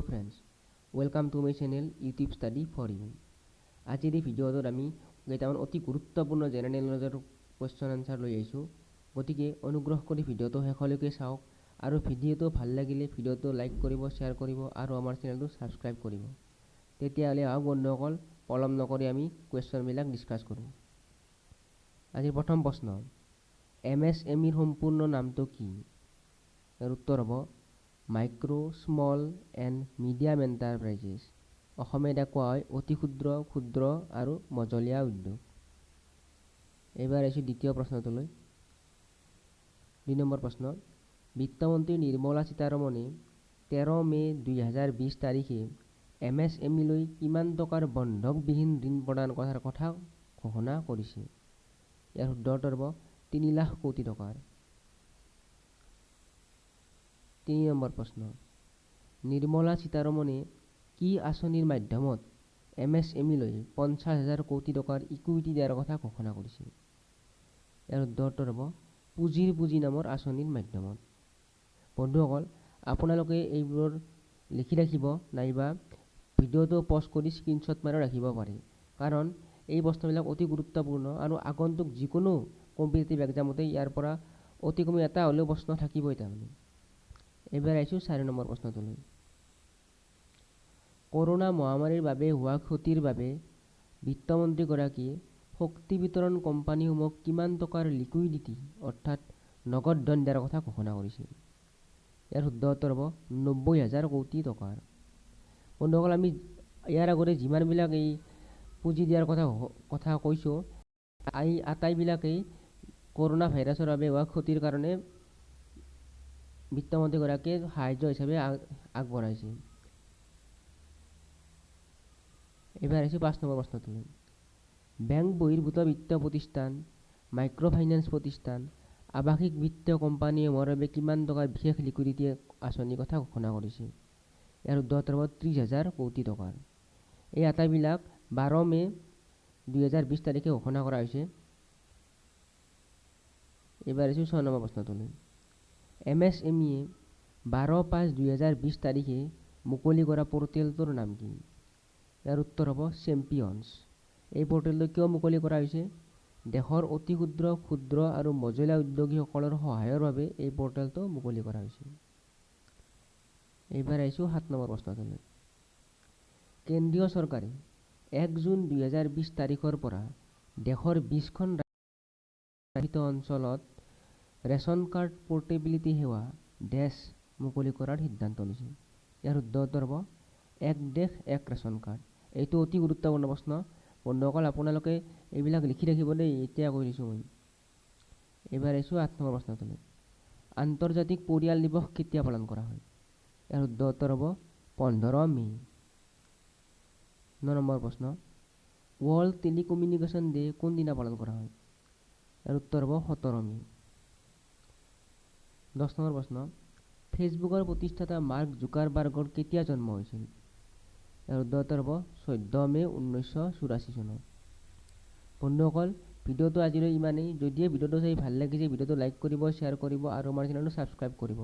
Friends, welcome to my channel YouTube study for you. আজিৰ এই ভিডিঅ'টোত আমি কেইটামান অতি গুৰুত্বপূৰ্ণ জেনেৰেল নলেজৰ কুৱেশ্যন আনচাৰ লৈ আহিছোঁ। গতিকে অনুগ্ৰহ কৰি ভিডিঅ'টো শেষলৈকে চাওক আৰু ভিডিঅ'টো ভাল লাগিলে ভিডিঅ'টো লাইক কৰিব, শ্বেয়াৰ কৰিব আৰু আমাৰ চেনেলটো ছাবস্ক্ৰাইব কৰিব। তেতিয়াহ'লে আহক বন্ধুসকল, পলম নকৰি আমি কুৱেশ্যনবিলাক ডিছকাছ কৰোঁ। আজিৰ প্ৰথম প্ৰশ্ন, MSMEৰ সম্পূৰ্ণ নামটো কি? ইয়াৰ উত্তৰ হ'ব micro', small and medium enterprises. অসমীয়াত ইয়াক কোৱা হয় অতি ক্ষুদ্ৰ, ক্ষুদ্ৰ আৰু মজলীয়া উদ্যোগ। এইবাৰ আহিছোঁ দ্বিতীয় প্ৰশ্নটোলৈ। 2 নম্বৰ প্ৰশ্ন, বিত্তমন্ত্ৰী নিৰ্মলা সীতাৰমণে 13 মে' 2020 তাৰিখে MSMEলৈ কিমান টকাৰ বন্ধকবিহীন ঋণ প্ৰদান কৰাৰ কথা ঘোষণা কৰিছে? ইয়াৰ শুদ্ধ উত্তৰ হ'ব 3 লাখ কোটি টকাৰ। 3 নম্বৰ প্ৰশ্ন, নিৰ্মলা সীতাৰমণে কি আঁচনিৰ মাধ্যমত MSMEলৈ 50,000 কোটি টকাৰ ইকুইটি দিয়াৰ কথা ঘোষণা কৰিছে? ইয়াৰ শুদ্ধ উত্তৰ হ'ব পুঁজিৰ পুঁজি নামৰ আঁচনিৰ মাধ্যমত। বন্ধুসকল, আপোনালোকে এইবোৰ লিখি ৰাখিব নাইবা ভিডিঅ'টো পজ কৰি স্ক্ৰীনশ্বট মাৰি ৰাখিব পাৰে, কাৰণ এই প্ৰশ্নবিলাক অতি গুৰুত্বপূৰ্ণ আৰু আগন্তুক যিকোনো কম্পিটিটিভ এক্সামতে ইয়াৰ পৰা অতি কমেও এটা হ'লেও প্ৰশ্ন থাকিবই তাৰমানে। এইবাৰ আহিছোঁ 4 নম্বৰ প্ৰশ্নটোলৈ। কৰোনা মহামাৰীৰ বাবে হোৱা ক্ষতিৰ বাবে বিত্তমন্ত্ৰীগৰাকীয়ে শক্তি বিতৰণ কোম্পানীসমূহক কিমান টকাৰ লিকুইডিটি অৰ্থাৎ নগদ ধন দিয়াৰ কথা ঘোষণা কৰিছে? ইয়াৰ শুদ্ধ উত্তৰ হ'ব 90,000 কোটি টকাৰ। বন্ধুসকল, আমি ইয়াৰ আগতে যিমানবিলাক এই পুঁজি দিয়াৰ কথা কৈছোঁ, এই আটাইবিলাকেই কৰোনা ভাইৰাছৰ বাবে হোৱা ক্ষতিৰ কাৰণে বিত্তমন্ত্ৰীগৰাকীয়ে সাহায্য হিচাপে আগবঢ়াইছে। এইবাৰ আহিছোঁ 5 নম্বৰ প্ৰশ্নটোলৈ। বেংক বহিৰ্ভূত বিত্তীয় প্ৰতিষ্ঠান, মাইক্ৰ' ফাইনেন্স প্ৰতিষ্ঠান, আৱাসিক বিত্তীয় কোম্পানীসমূহৰ বাবে কিমান টকাৰ বিশেষ লিকুইডিটি আঁচনিৰ কথা ঘোষণা কৰিছে? ইয়াৰ শুদ্ধ উত্তৰ হ'ব 30,000 কোটি টকাৰ। এই আটাইবিলাক 12 মে' 2020 তাৰিখে ঘোষণা কৰা হৈছে। এইবাৰ আহিছোঁ 6 নম্বৰ প্ৰশ্নটোলৈ। MSMEয়ে 12/5/2020 তাৰিখে মুকলি কৰা পৰ্টেলটোৰ নাম কি? ইয়াৰ উত্তৰ হ'ব চেম্পিয়নছ। এই পৰ্টেলটো কিয় মুকলি কৰা হৈছে? দেশৰ অতি ক্ষুদ্ৰ, ক্ষুদ্ৰ আৰু মজলীয়া উদ্যোগীসকলৰ সহায়ৰ বাবে এই পৰ্টেলটো মুকলি কৰা হৈছে। এইবাৰ আহিছোঁ 7 নম্বৰ প্ৰশ্নটোলৈ। কেন্দ্ৰীয় চৰকাৰে 1 জুন 2020 তাৰিখৰ পৰা দেশৰ 20খন ৰাজ্যশাসিত অঞ্চলত ৰেচন কাৰ্ড পৰ্টেবিলিটি সেৱা ডেছ মুকলি কৰাৰ সিদ্ধান্ত লৈছে। ইয়াৰ শুদ্ধ উত্তৰ হ'ব এক দেশ এক ৰেচন কাৰ্ড। এইটো অতি গুৰুত্বপূৰ্ণ প্ৰশ্ন। বন্ধুসকল, আপোনালোকে এইবিলাক লিখি ৰাখিব দেই, এতিয়া কৈ দিছোঁ মই। এইবাৰ আহিছোঁ 8 নম্বৰ প্ৰশ্নটোলৈ। আন্তৰ্জাতিক পৰিয়াল দিৱস কেতিয়া পালন কৰা হয়? ইয়াৰ শুদ্ধ উত্তৰ হ'ব 15 মে'। 9 নম্বৰ প্ৰশ্ন, ৱৰ্ল্ড টেলিকমিউনিকেশ্যন ডে কোনদিনা পালন কৰা হয়? ইয়াৰ উত্তৰ হ'ব 17 মে'। 10 নম্বৰ প্ৰশ্ন, ফেচবুকৰ প্ৰতিষ্ঠাতা মাৰ্ক জুকাৰবাৰ্গৰ কেতিয়া জন্ম হৈছিল? ইয়াৰ শুদ্ধ উত্তৰ হ'ব 14 মে' 1984 চনত। বন্ধুসকল, ভিডিঅ'টো আজিলৈ ইমানেই। যদিহে ভিডিঅ'টো চাই ভাল লাগিছে, ভিডিঅ'টো লাইক কৰিব, শ্বেয়াৰ কৰিব আৰু আমাৰ চেনেলটো ছাবস্ক্ৰাইব কৰিব।